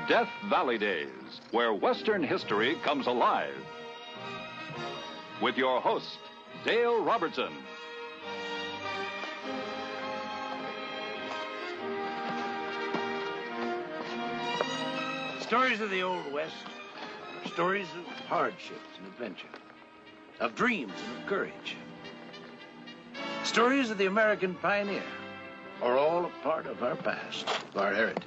Death Valley days, where Western history comes alive. With your host, Dale Robertson. Stories of the Old West are stories of hardships and adventure, of dreams and of courage. Stories of the American pioneer are all a part of our past, of our heritage.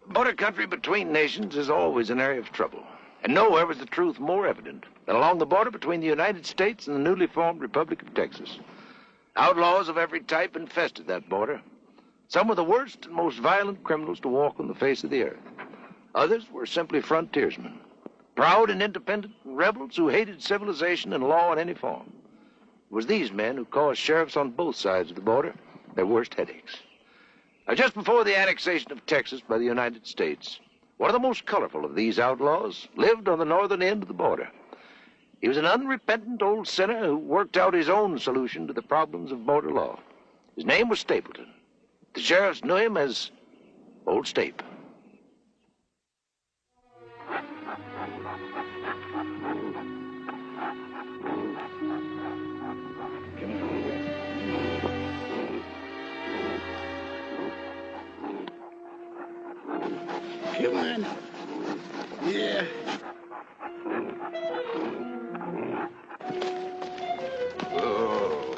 Border country between nations is always an area of trouble, and nowhere was the truth more evident than along the border between the United States and the newly formed Republic of Texas. Outlaws of every type infested that border. Some were the worst and most violent criminals to walk on the face of the earth. Others were simply frontiersmen, proud and independent rebels who hated civilization and law in any form. It was these men who caused sheriffs on both sides of the border their worst headaches. Now, just before the annexation of Texas by the United States, one of the most colorful of these outlaws lived on the northern end of the border. He was an unrepentant old sinner who worked out his own solution to the problems of border law. His name was Stapleton. The sheriffs knew him as Old Stape. Come on. Yeah. Whoa.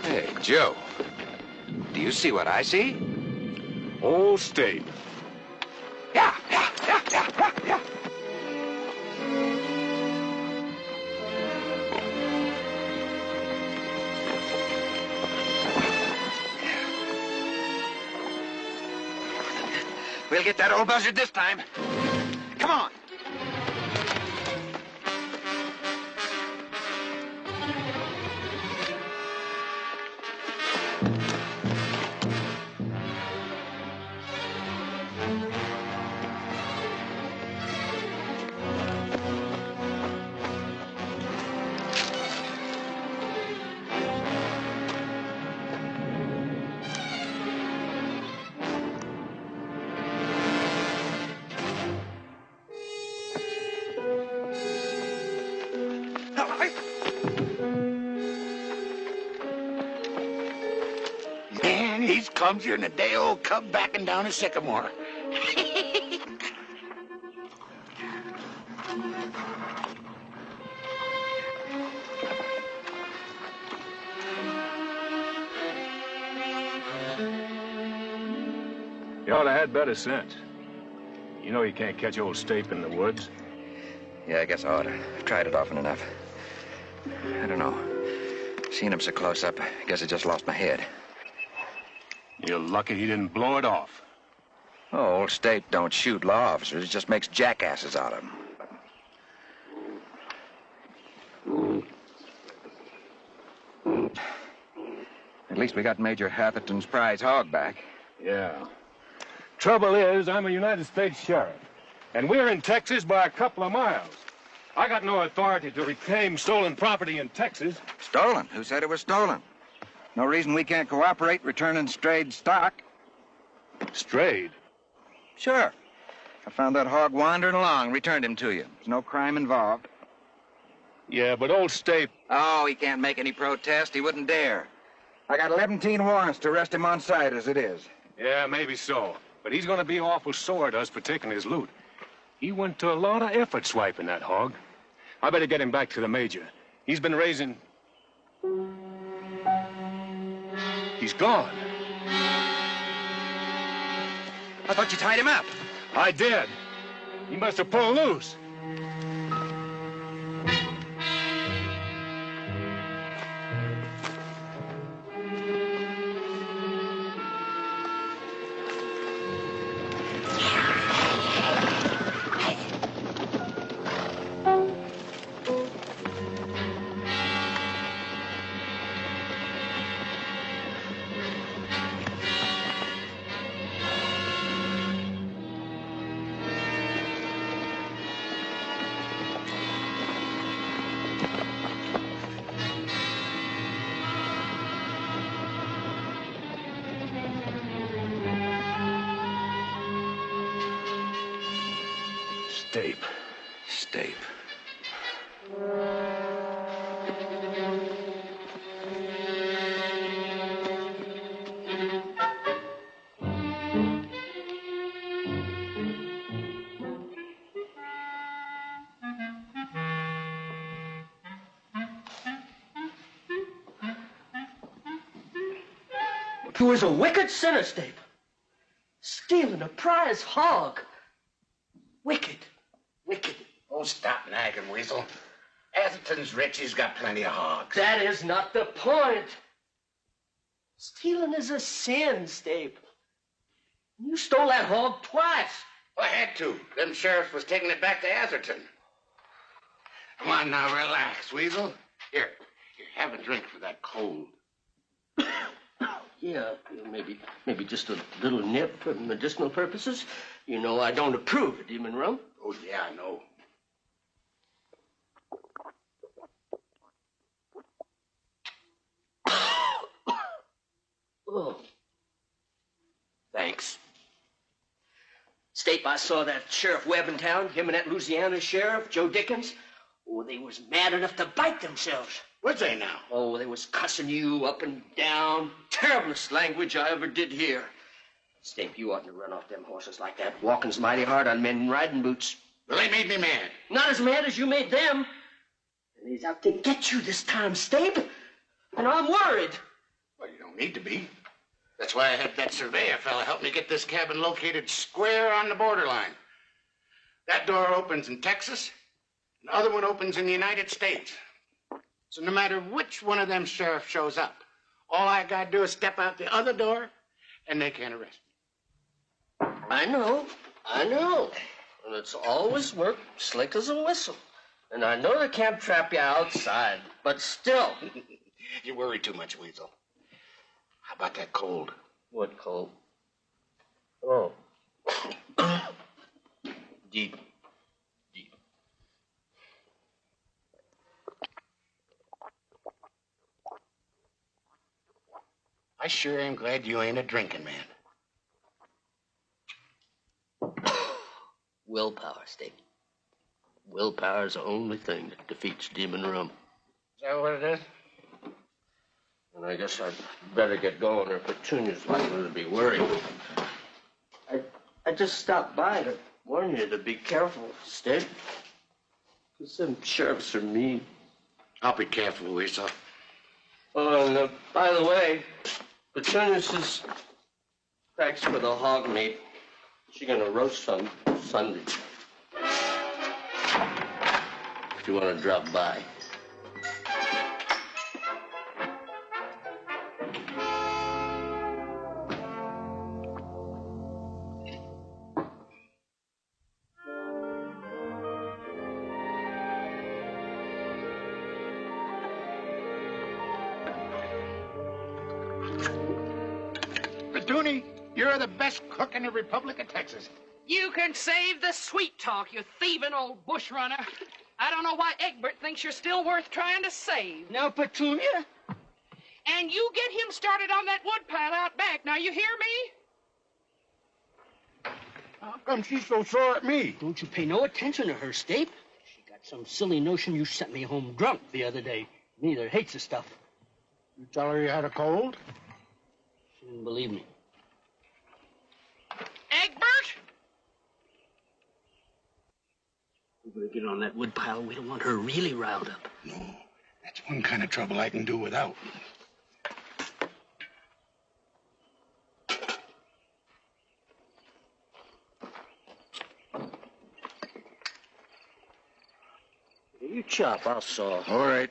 Hey, Joe. Do you see what I see? Old Stape. Yeah. We'll get that old buzzard this time. Come on. Man, he's clumsier than a day-old cub backing down a sycamore. You ought to have had better sense. You know you can't catch old Stape in the woods. Yeah, I guess I ought to. I've tried it often enough. I don't know. Seeing him so close up, I guess I just lost my head. You're lucky he didn't blow it off. Oh, old Stape don't shoot law officers. It just makes jackasses out of them. At least we got Major Hatherton's prize hog back. Yeah. Trouble is, I'm a United States sheriff, and we're in Texas by a couple of miles. I got no authority to reclaim stolen property in Texas. Stolen? Who said it was stolen? No reason we can't cooperate returning strayed stock. Strayed? Sure. I found that hog wandering along, returned him to you. There's no crime involved. Yeah, but old Stape... Oh, he can't make any protest. He wouldn't dare. I got 11 warrants to arrest him on sight as it is. Yeah, maybe so. But he's gonna be awful sore at us for taking his loot. He went to a lot of effort swiping that hog. I better get him back to the major. He's been raising... He's gone. I thought you tied him up. I did. He must have pulled loose. Stape. Stape. You was a wicked sinner, Stape. Stealing a prize hog. Wicked. Wicked. Oh, stop nagging, Weasel. Atherton's rich. He's got plenty of hogs. That is not the point. Stealing is a sin, Stape. You stole that hog twice. Well, I had to. Them sheriffs was taking it back to Atherton. Come on now, relax, Weasel. Here, have a drink for that cold. Yeah, maybe just a little nip for medicinal purposes. You know I don't approve of demon rum. Oh, yeah, I know. Oh. Thanks. Stape, I saw that Sheriff Webb in town, him and that Louisiana sheriff, Joe Dickens. Oh, they was mad enough to bite themselves. What's they now? Oh, they was cussing you up and down. Terriblest language I ever did hear. Stape, you oughtn't to run off them horses like that. Walking's mighty hard on men in riding boots. Well, they made me mad. Not as mad as you made them. And he's out to get you this time, Stape. And I'm worried. Well, you don't need to be. That's why I had that surveyor fella help me get this cabin located square on the borderline. That door opens in Texas, and the other one opens in the United States. So no matter which one of them sheriffs shows up, all I gotta do is step out the other door, and they can't arrest me. I know. And it's always worked slick as a whistle. And I know they can't trap you outside, but still. You worry too much, Weasel. How about that cold? What cold? Oh. Deep. I sure am glad you ain't a drinking man. Willpower, Stape. Willpower's the only thing that defeats demon rum. Is that what it is? And I guess I'd better get going, or Petunia's likely to be worried. I just stopped by to warn you to be careful, Stape. Because them sheriffs are mean. I'll be careful, Weasel. Oh, and by the way, Petunia says thanks for the hog meat. She's gonna roast some Sunday. If you want to drop by. Toonie, you're the best cook in the Republic of Texas. You can save the sweet talk, you thieving old bush runner. I don't know why Egbert thinks you're still worth trying to save. Now, Petunia? And you get him started on that wood pile out back. Now, you hear me? How come she's so sore at me? Don't you pay no attention to her, Stape. She got some silly notion you sent me home drunk the other day. Neither hates the stuff. You tell her you had a cold? She didn't believe me. Egbert? We better get on that wood pile. We don't want her really riled up. No, that's one kind of trouble I can do without. You chop, I'll saw. All right.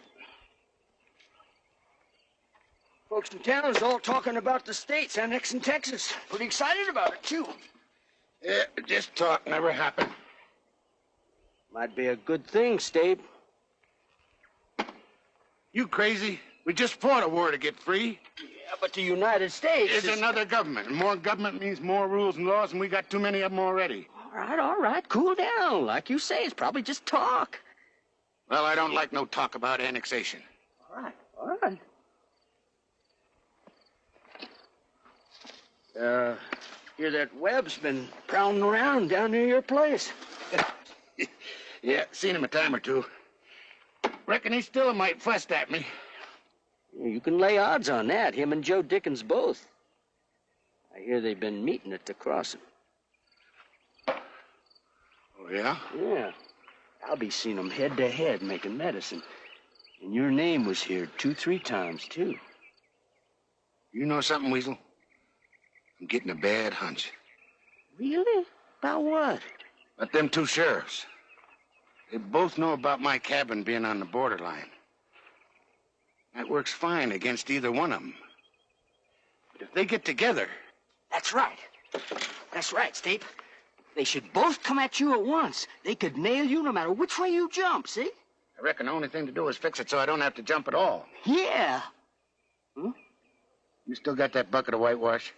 Folks in town is all talking about the states annexing Texas. Pretty excited about it, too. Yeah, just talk never happened. Might be a good thing, Stape. You crazy? We just fought a war to get free. Yeah, but the United States It's another government. And more government means more rules and laws, and we got too many of them already. All right. Cool down. Like you say, it's probably just talk. Well, I don't like no talk about annexation. All right. Hear that Webb's been prowling around down near your place. Yeah, seen him a time or two. Reckon he's still a mite fussed at me. You can lay odds on that, him and Joe Dickens both. I hear they've been meeting at the crossing. Oh, yeah? Yeah. Albie seen them head to head making medicine. And your name was here 2-3 times, too. You know something, Weasel? I'm getting a bad hunch. Really? About what? About them two sheriffs. They both know about my cabin being on the borderline. That works fine against either one of them. But if they get together... That's right. That's right, Stape. They should both come at you at once. They could nail you no matter which way you jump, see? I reckon the only thing to do is fix it so I don't have to jump at all. Yeah. You still got that bucket of whitewash?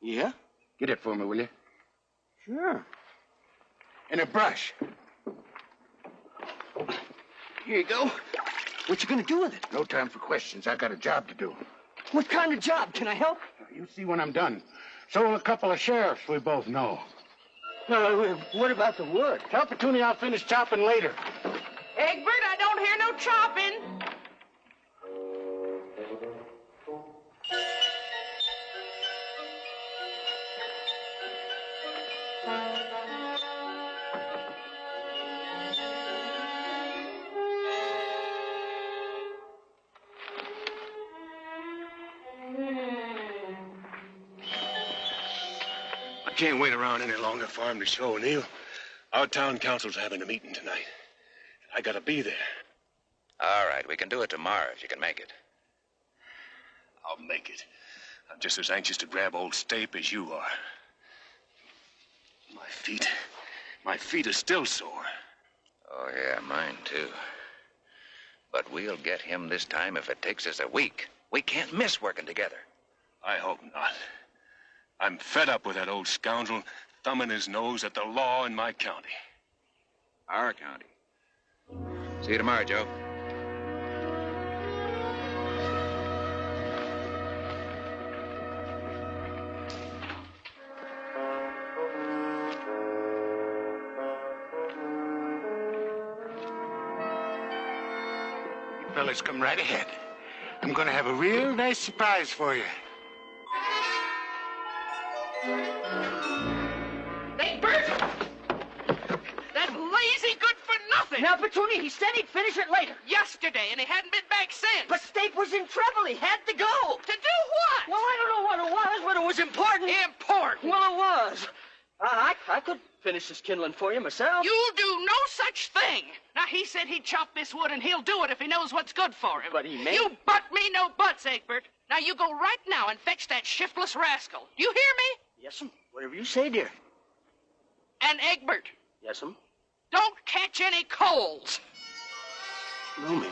Yeah? Get it for me, will you? Sure. And a brush. Here you go. What you gonna do with it? No time for questions. I got a job to do. What kind of job? Can I help? You see when I'm done. So will a couple of sheriffs we both know. What about the wood? Tell Petunia I'll finish chopping later. Egbert, I don't hear no chopping. I can't wait around any longer for him to show, Neil. Our town council's having a meeting tonight. I gotta be there. All right, we can do it tomorrow if you can make it. I'll make it. I'm just as anxious to grab old Stape as you are. My feet are still sore. Oh, yeah, mine too. But we'll get him this time if it takes us a week. We can't miss working together. I hope not. I'm fed up with that old scoundrel thumbing his nose at the law in my county. Our county. See you tomorrow, Joe. You fellas come right ahead. I'm gonna have a real nice surprise for you. Egbert! That lazy good-for-nothing! Now, Petunia, he said he'd finish it later. Yesterday, and he hadn't been back since. But Stape was in trouble. He had to go. To do what? Well, I don't know what it was, but it was important. Important. Well, it was. I could finish this kindling for you myself. You'll do no such thing. Now, he said he'd chop this wood, and he'll do it if he knows what's good for him. But he may... You butt me no butts, Egbert. Now, you go right now and fetch that shiftless rascal. Do you hear me? Yes'm. Whatever you say, dear. And Egbert, Yes'm. don't catch any colds. No, ma'am.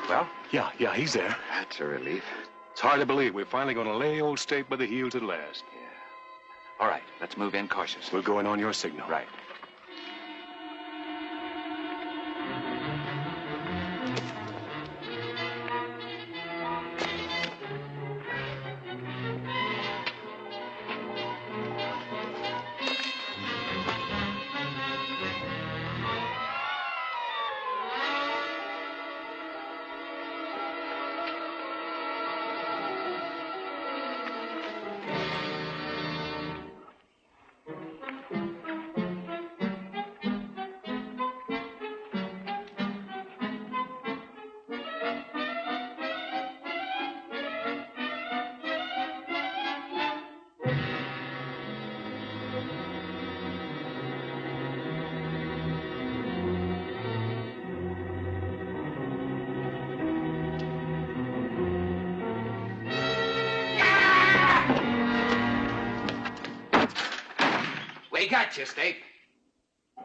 Well? Yeah, he's there. That's a relief. It's hard to believe we're finally going to lay old Stape by the heels at last. Yeah. All right, let's move in cautiously. We're going on your signal. Right. We got you, Stape.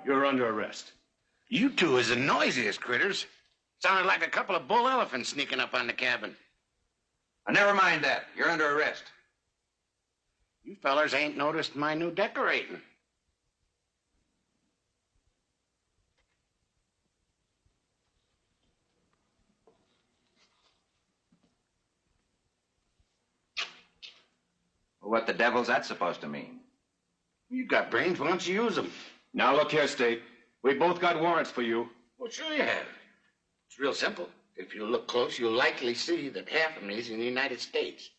You're under arrest. You two is the noisiest critters. Sounded like a couple of bull elephants sneaking up on the cabin. Never mind that. You're under arrest. You fellers ain't noticed my new decorating. What the devil's that supposed to mean? You got brains, why don't you use them? Now, look here, Stape. We both got warrants for you. Well, sure you have. It's real simple. If you look close, you'll likely see that half of me is in the United States.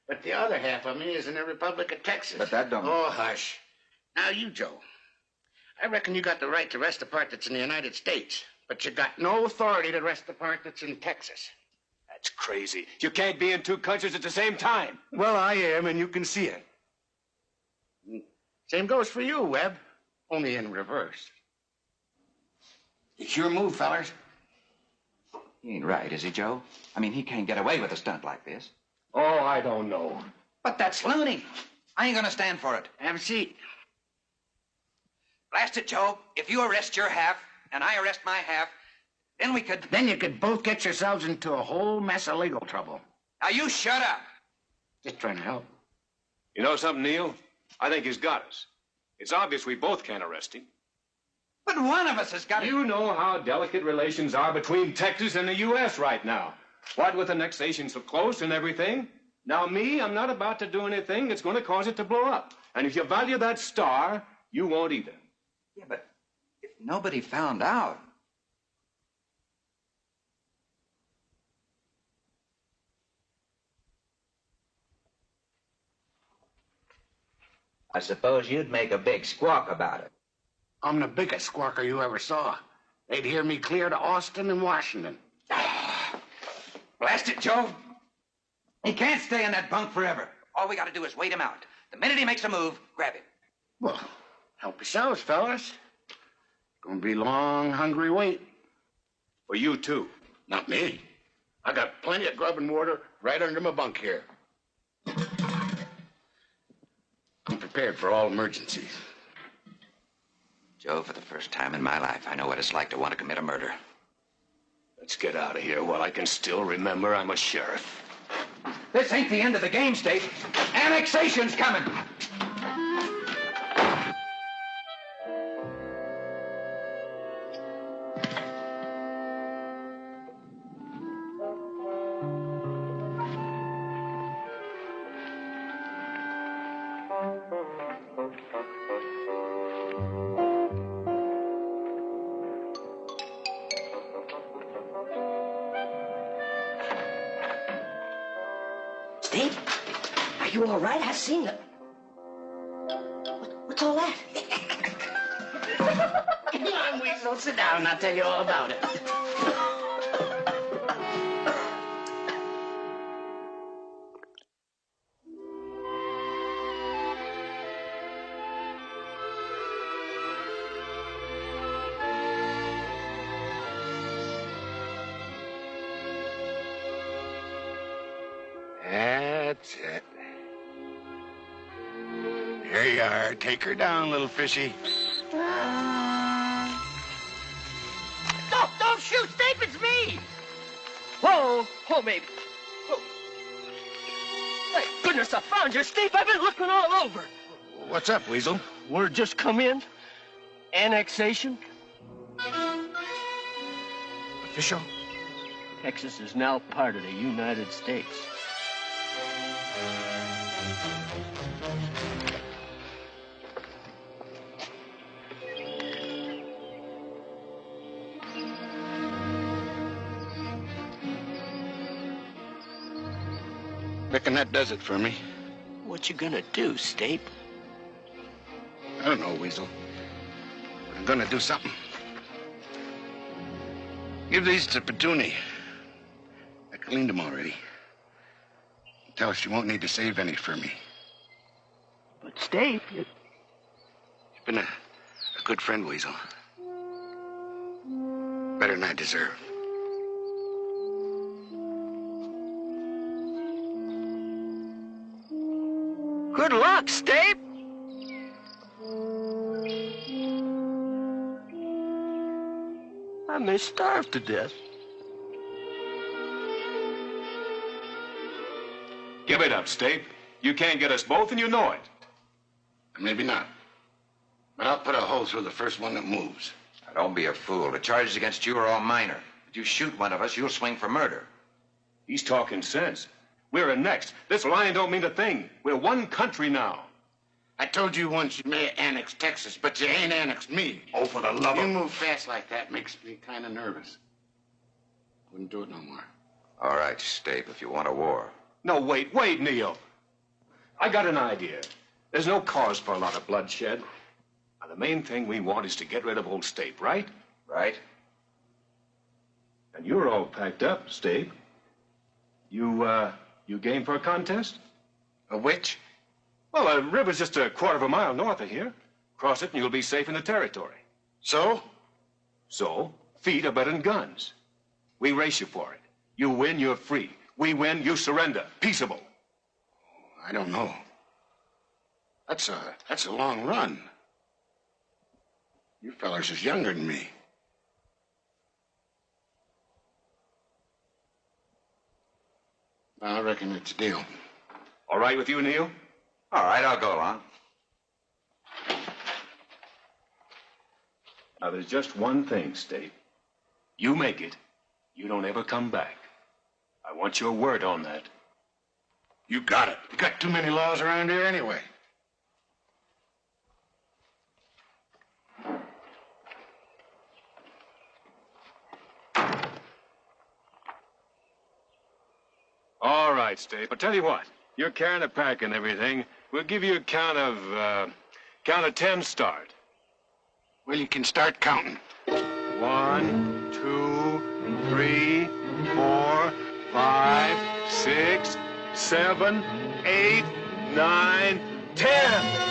But the other half of me is in the Republic of Texas. But that don't... Oh, hush. Now, you, Joe. I reckon you got the right to arrest the part that's in the United States, but you got no authority to arrest the part that's in Texas. That's crazy. You can't be in two countries at the same time. Well, I am, and you can see it. Same goes for you, Webb, only in reverse. It's your move, fellers. He ain't right, is he, Joe? I mean, he can't get away with a stunt like this. Oh, I don't know. But that's loony. I ain't gonna stand for it. Have a seat. Blast it, Joe. If you arrest your half, and I arrest my half, then we could... Then you could both get yourselves into a whole mess of legal trouble. Now, you shut up. Just trying to help. You know something, Neil? I think he's got us. It's obvious we both can't arrest him. But one of us has got to... You know how delicate relations are between Texas and the U.S. right now. What with annexation so close and everything. Now, me, I'm not about to do anything that's going to cause it to blow up. And if you value that star, you won't either. Yeah, but if nobody found out... I suppose you'd make a big squawk about it. I'm the biggest squawker you ever saw. They'd hear me clear to Austin and Washington. Blast it, Joe. He can't stay in that bunk forever. All we got to do is wait him out. The minute he makes a move, grab him. Well, help yourselves, fellas. Gonna be a long, hungry wait. For you, too. Not me. I got plenty of grub and water right under my bunk here. I'm prepared for all emergencies. Joe, for the first time in my life, I know what it's like to want to commit a murder. Let's get out of here while I can still remember I'm a sheriff. This ain't the end of the game, Stape. Annexation's coming. Stape, are you all right? I seen you. What's all that? Come on, Weasel, sit down and I'll tell you all about it. That's it. Here you are. Take her down, little fishy. Don't shoot, Stape, it's me! Whoa, baby. Whoa. Thank goodness I found you, Stape. I've been looking all over. What's up, Weasel? Word just come in. Annexation. Official? Texas is now part of the United States. Reckon that does it for me. What you gonna do, Stape? I don't know, Weasel. I'm gonna do something. Give these to Petuni. I cleaned them already. Tell her she won't need to save any for me. But Stape, You've been a good friend, Weasel. Better than I deserve. good luck, Stape. I may starve to death. Give it up, Stape. You can't get us both, and you know it. Maybe not. But I'll put a hole through the first one that moves. Now, don't be a fool. The charges against you are all minor. If you shoot one of us, you'll swing for murder. He's talking sense. We're annexed. This line don't mean a thing. We're one country now. I told you once you may annex Texas, but you ain't annexed me. Oh, for the love of... You move fast like that makes me kind of nervous. Wouldn't do it no more. All right, Stape, if you want a war. No, wait, Neil. I got an idea. There's no cause for a lot of bloodshed. Now, the main thing we want is to get rid of old Stape, right? Right? And you're all packed up, Stape. You game for a contest? A which? Well, the river's just a quarter of a mile north of here. Cross it and you'll be safe in the territory. So? So, feet are better than guns. We race you for it. You win, you're free. We win, you surrender. Peaceable. I don't know. That's a long run. You fellers is younger than me. I reckon it's a deal. All right with you, Neil? All right, I'll go along. Now, there's just one thing, Stape. You make it, you don't ever come back. I want your word on that. You got it. You got too many laws around here anyway. All right, Stape. I'll tell you what. You're carrying a pack and everything. We'll give you a count of 10 start. Well, you can start counting. 1, 2, 3, 4, 5, 6, 7, 8, 9, 10.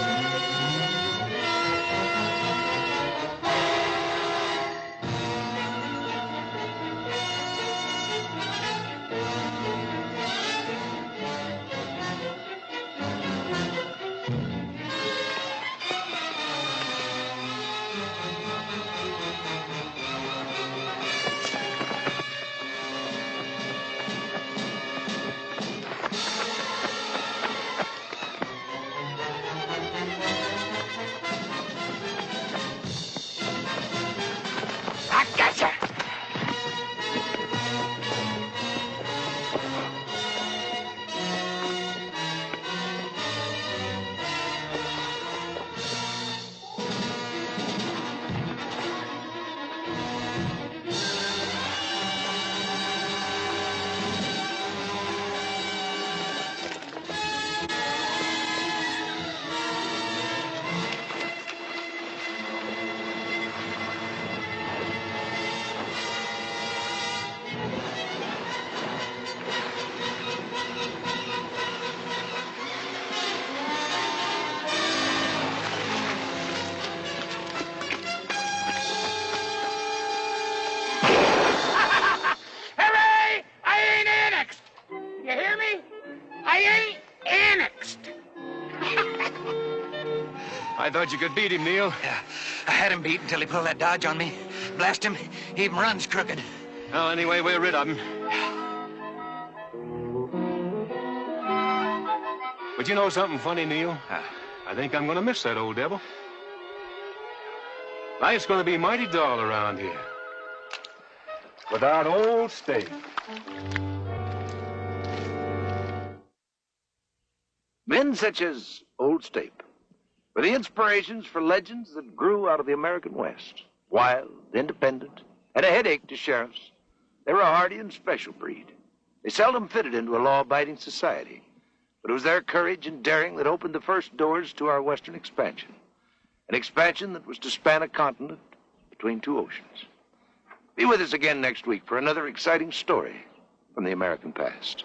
I thought you could beat him, Neil. Yeah, I had him beat until he pulled that dodge on me. Blast him, he even runs crooked. Well, anyway, we're rid of him. But you know something funny, Neil? I think I'm going to miss that old devil. Life's going to be mighty dull around here. Without old Stape. Men such as old Stape were the inspirations for legends that grew out of the American West. Wild, independent, and a headache to sheriffs. They were a hardy and special breed. They seldom fitted into a law-abiding society, but it was their courage and daring that opened the first doors to our western expansion, an expansion that was to span a continent between two oceans. Be with us again next week for another exciting story from the American past.